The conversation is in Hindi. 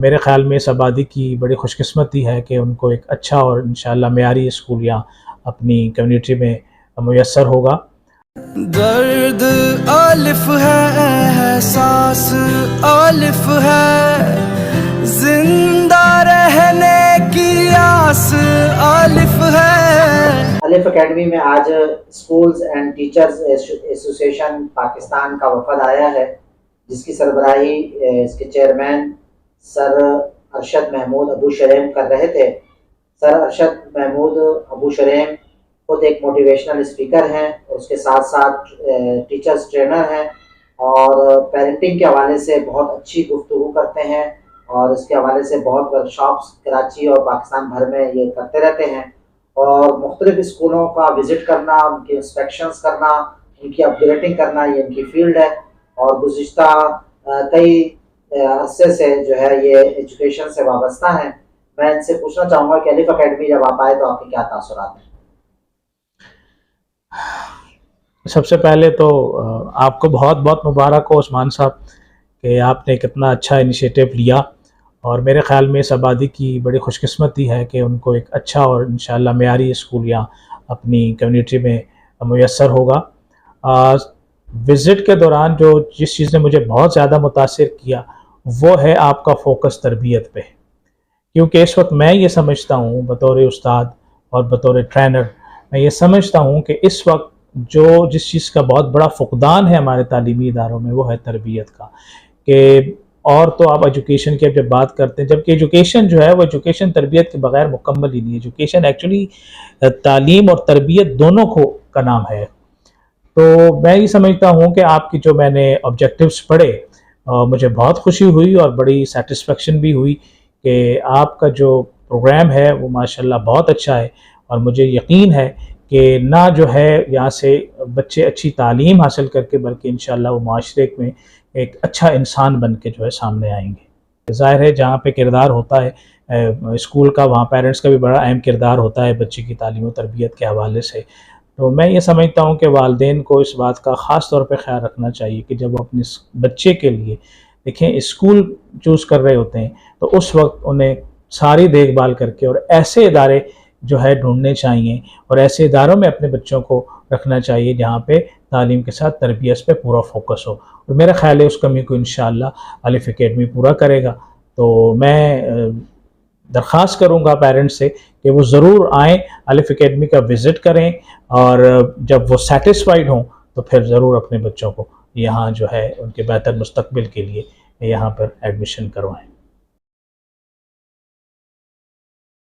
मेरे ख़्याल में इस आबादी की बड़ी खुशकिस्मती है कि उनको एक अच्छा और इंशाअल्लाह मेयारी स्कूल यहाँ अपनी कम्युनिटी में मुयस्सर होगा। दर्द अलिफ है, एहसास अलिफ है, जिंदा रहने की आस अलिफ है। अलिफ एकेडमी में आज schools and teachers association Pakistan का वफद आया है, जिसकी सरबराही इसके चेयरमैन सर अरशद महमूद अबू शरेम कर रहे थे। सर अरशद महमूद अबू शरेम खुद एक मोटिवेशनल स्पीकर हैं और उसके साथ साथ टीचर्स ट्रेनर हैं और पेरेंटिंग के हवाले से बहुत अच्छी गुफ्तगू करते हैं और इसके हवाले से बहुत वर्कशॉप्स कराची और पाकिस्तान भर में ये करते रहते हैं। और मुख्तलिफ स्कूलों का विज़िट करना, उनके इंस्पेक्शंस करना, उनकी अपग्रेडिंग करना, ये इनकी फील्ड है। और गुज़िश्ता कई अरसे से जो है ये एजुकेशन से वाबस्ता हैं। मैं इनसे पूछना चाहूँगा कि अलिफ एकेडमी जब आप आए तो आपके क्या तासुरात हैं? सबसे पहले तो आपको बहुत बहुत मुबारक हो उस्मान साहब कि आपने कितना अच्छा इनिशिएटिव लिया और मेरे ख़्याल में इस आबादी की बड़ी खुशकिस्मती है कि उनको एक अच्छा और इंशाअल्लाह मेयारी स्कूल यहाँ अपनी कम्युनिटी में मुयस्सर होगा। विज़िट के दौरान जिस चीज़ ने मुझे बहुत ज़्यादा मुतासिर किया वो है आपका फ़ोकस तरबियत पे, क्योंकि इस वक्त मैं ये समझता हूँ बतौर उस्ताद और बतौर ट्रेनर, मैं ये समझता हूँ कि इस वक्त जिस चीज़ का बहुत बड़ा फ़ुक़दान है हमारे तालीमी इदारों में वो है तरबियत का। कि और तो आप एजुकेशन की जब बात करते हैं, जबकि एजुकेशन जो है वो एजुकेशन तरबियत के बगैर मुकम्मल ही नहीं है। एजुकेशन एक्चुअली तालीम और तरबियत दोनों का नाम है। तो मैं ये समझता हूँ कि आपकी जो मैंने ऑब्जेक्टिव्स पढ़े मुझे बहुत खुशी हुई और बड़ी सेटिस्फेक्शन भी हुई कि आपका जो प्रोग्राम है वो माशाल्लाह बहुत अच्छा है। और मुझे यकीन है कि ना जो है यहाँ से बच्चे अच्छी तालीम हासिल करके बल्कि इंशाअल्लाह वो माशरे में एक अच्छा इंसान बन के जो है सामने आएंगे। ज़ाहिर है जहाँ पे किरदार होता है स्कूल का, वहाँ पेरेंट्स का भी बड़ा अहम किरदार होता है बच्चे की तालीम और तरबियत के हवाले से। तो मैं ये समझता हूँ कि वालिदैन को इस बात का ख़ास तौर पे ख्याल रखना चाहिए कि जब वो अपने बच्चे के लिए देखें स्कूल चूज़ कर रहे होते हैं तो उस वक्त उन्हें सारी देखभाल करके और ऐसे इदारे जो है ढूंढने चाहिए और ऐसे इदारों में अपने बच्चों को रखना चाहिए जहाँ पे तालीम के साथ तरबियत पे पूरा फोकस हो। और मेरा ख्याल है उस कमी को इंशाअल्लाह अलिफ एकेडमी पूरा करेगा। तो मैं दरख्वास्त करूँगा पेरेंट्स से कि वो ज़रूर आएँ, अलिफ एकेडमी का विज़िट करें और जब वो सेटिस्फाइड हों तो फिर ज़रूर अपने बच्चों को यहाँ जो है उनके बेहतर मुस्तकबिल के लिए यहाँ पर एडमिशन करवाएँ।